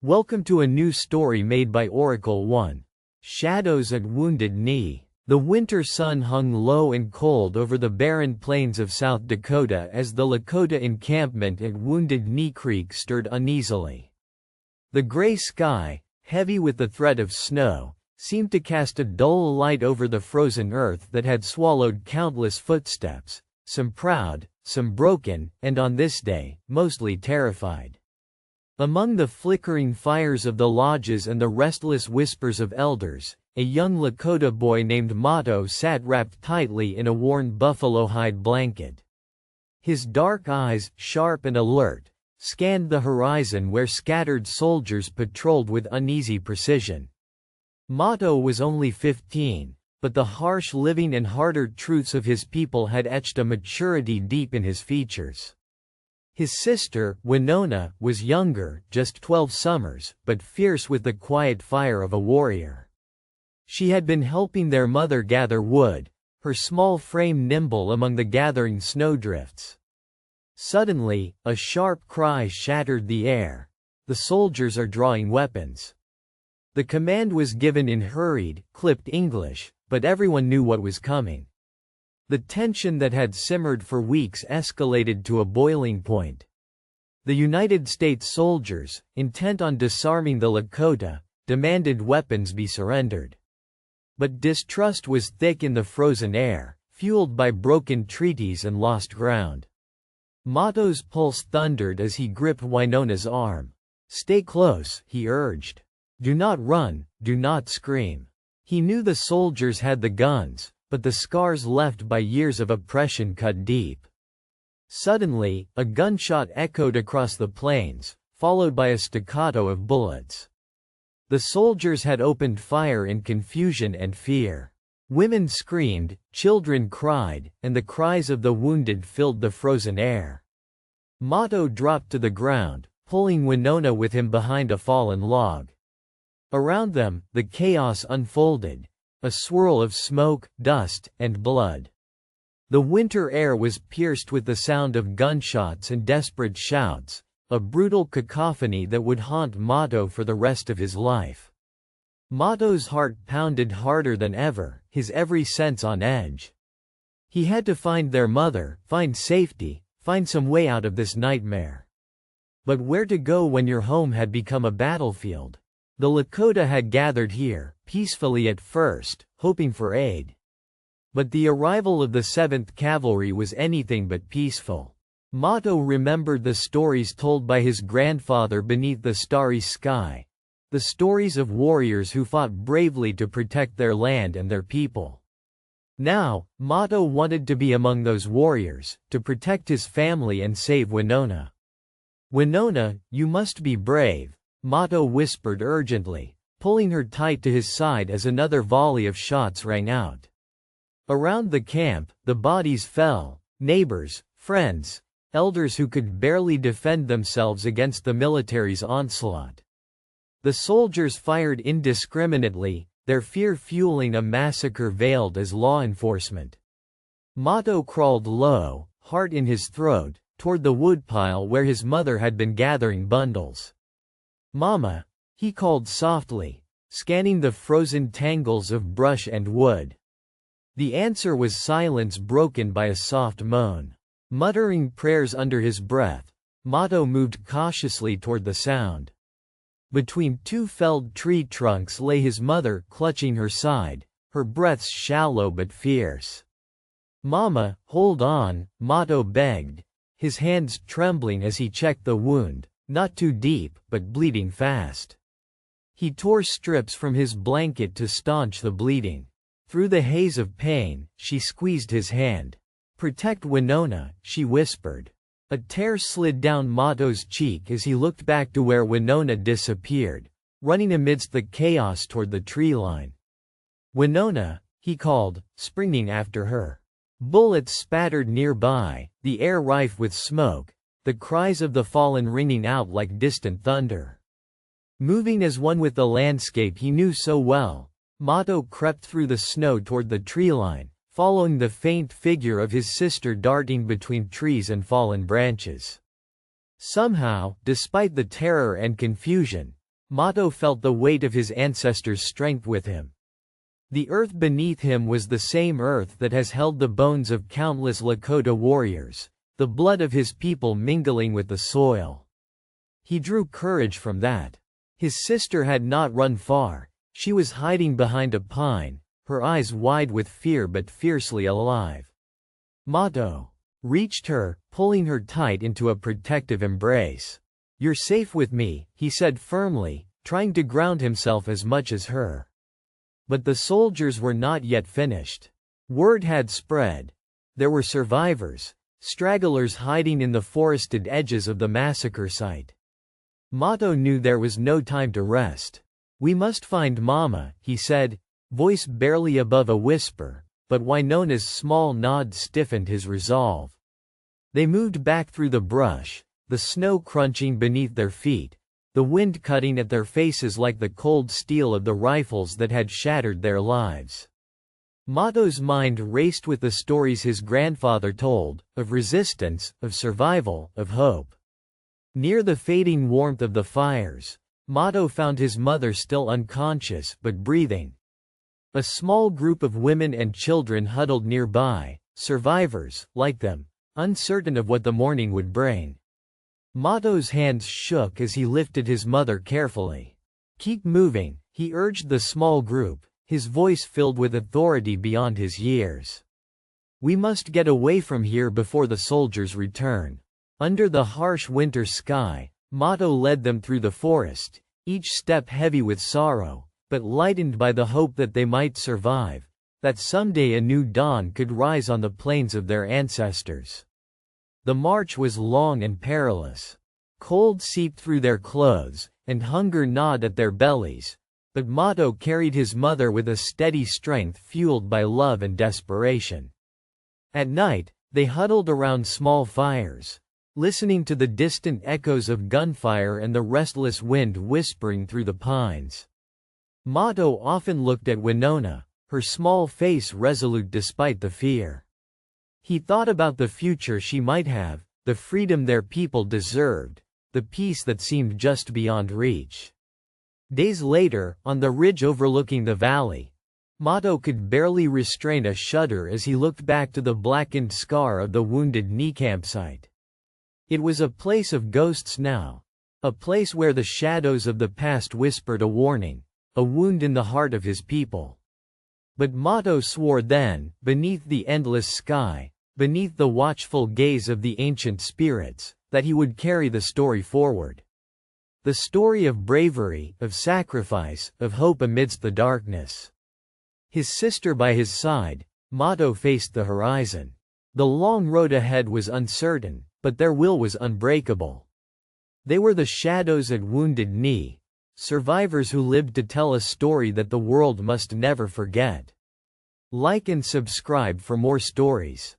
Welcome to a new story made by Oracle 1. Shadows at Wounded Knee. The winter sun hung low and cold over the barren plains of South Dakota as the Lakota encampment at Wounded Knee Creek stirred uneasily. The gray sky, heavy with the threat of snow, seemed to cast a dull light over the frozen earth that had swallowed countless footsteps, some proud, some broken, and on this day, mostly terrified. Among the flickering fires of the lodges and the restless whispers of elders, a young Lakota boy named Mato sat wrapped tightly in a worn buffalo hide blanket. His dark eyes, sharp and alert, scanned the horizon where scattered soldiers patrolled with uneasy precision. Mato was only 15, but the harsh living and harder truths of his people had etched a maturity deep in his features. His sister, Winona, was younger, just 12 summers, but fierce with the quiet fire of a warrior. She had been helping their mother gather wood, her small frame nimble among the gathering snowdrifts. Suddenly, a sharp cry shattered the air. The soldiers are drawing weapons. The command was given in hurried, clipped English, but everyone knew what was coming. The tension that had simmered for weeks escalated to a boiling point. The United States soldiers, intent on disarming the Lakota, demanded weapons be surrendered. But distrust was thick in the frozen air, fueled by broken treaties and lost ground. Mato's pulse thundered as he gripped Winona's arm. "Stay close," he urged. "Do not run, do not scream." He knew the soldiers had the guns, but the scars left by years of oppression cut deep. Suddenly, a gunshot echoed across the plains, followed by a staccato of bullets. The soldiers had opened fire in confusion and fear. Women screamed, children cried, and the cries of the wounded filled the frozen air. Mato dropped to the ground, pulling Winona with him behind a fallen log. Around them, the chaos unfolded. A swirl of smoke, dust, and blood. The winter air was pierced with the sound of gunshots and desperate shouts, a brutal cacophony that would haunt Mato for the rest of his life. Mato's heart pounded harder than ever, his every sense on edge. He had to find their mother, find safety, find some way out of this nightmare. But where to go when your home had become a battlefield? The Lakota had gathered here, peacefully at first, hoping for aid. But the arrival of the 7th Cavalry was anything but peaceful. Mato remembered the stories told by his grandfather beneath the starry sky. The stories of warriors who fought bravely to protect their land and their people. Now, Mato wanted to be among those warriors, to protect his family and save Winona. "Winona, you must be brave," Mato whispered urgently, pulling her tight to his side as another volley of shots rang out. Around the camp, the bodies fell, neighbors, friends, elders who could barely defend themselves against the military's onslaught. The soldiers fired indiscriminately, their fear fueling a massacre veiled as law enforcement. Mato crawled low, heart in his throat, toward the woodpile where his mother had been gathering bundles. "Mama," he called softly, scanning the frozen tangles of brush and wood. The answer was silence broken by a soft moan. Muttering prayers under his breath, Mato moved cautiously toward the sound. Between two felled tree trunks lay his mother, clutching her side, her breaths shallow but fierce. "Mama, hold on," Mato begged, his hands trembling as he checked the wound. Not too deep, but bleeding fast. He tore strips from his blanket to staunch the bleeding. Through the haze of pain, she squeezed his hand. "Protect Winona," she whispered. A tear slid down Mato's cheek as he looked back to where Winona disappeared, running amidst the chaos toward the tree line. "Winona," he called, springing after her. Bullets spattered nearby, the air rife with smoke, the cries of the fallen ringing out like distant thunder. Moving as one with the landscape he knew so well, Mato crept through the snow toward the tree line, following the faint figure of his sister darting between trees and fallen branches. Somehow, despite the terror and confusion, Mato felt the weight of his ancestors' strength with him. The earth beneath him was the same earth that has held the bones of countless Lakota warriors, the blood of his people mingling with the soil. He drew courage from that. His sister had not run far. She was hiding behind a pine, her eyes wide with fear but fiercely alive. Mato reached her, pulling her tight into a protective embrace. "You're safe with me," he said firmly, trying to ground himself as much as her. But the soldiers were not yet finished. Word had spread. There were survivors, stragglers hiding in the forested edges of the massacre site. Mato knew there was no time to rest. "We must find Mama," he said, voice barely above a whisper, but Winona's small nod stiffened his resolve. They moved back through the brush, the snow crunching beneath their feet, the wind cutting at their faces like the cold steel of the rifles that had shattered their lives. Mato's mind raced with the stories his grandfather told, of resistance, of survival, of hope. Near the fading warmth of the fires, Mato found his mother still unconscious but breathing. A small group of women and children huddled nearby, survivors, like them, uncertain of what the morning would bring. Mato's hands shook as he lifted his mother carefully. "Keep moving," he urged the small group, his voice filled with authority beyond his years. "We must get away from here before the soldiers return." Under the harsh winter sky, Mato led them through the forest, each step heavy with sorrow, but lightened by the hope that they might survive, that someday a new dawn could rise on the plains of their ancestors. The march was long and perilous. Cold seeped through their clothes, and hunger gnawed at their bellies, but Mato carried his mother with a steady strength fueled by love and desperation. At night, they huddled around small fires, listening to the distant echoes of gunfire and the restless wind whispering through the pines. Mato often looked at Winona, her small face resolute despite the fear. He thought about the future she might have, the freedom their people deserved, the peace that seemed just beyond reach. Days later, on the ridge overlooking the valley, Mato could barely restrain a shudder as he looked back to the blackened scar of the Wounded Knee campsite. It was a place of ghosts now, a place where the shadows of the past whispered a warning, a wound in the heart of his people. But Mato swore then, beneath the endless sky, beneath the watchful gaze of the ancient spirits, that he would carry the story forward. The story of bravery, of sacrifice, of hope amidst the darkness. His sister by his side, Mato faced the horizon. The long road ahead was uncertain, but their will was unbreakable. They were the shadows at Wounded Knee, survivors who lived to tell a story that the world must never forget. Like and subscribe for more stories.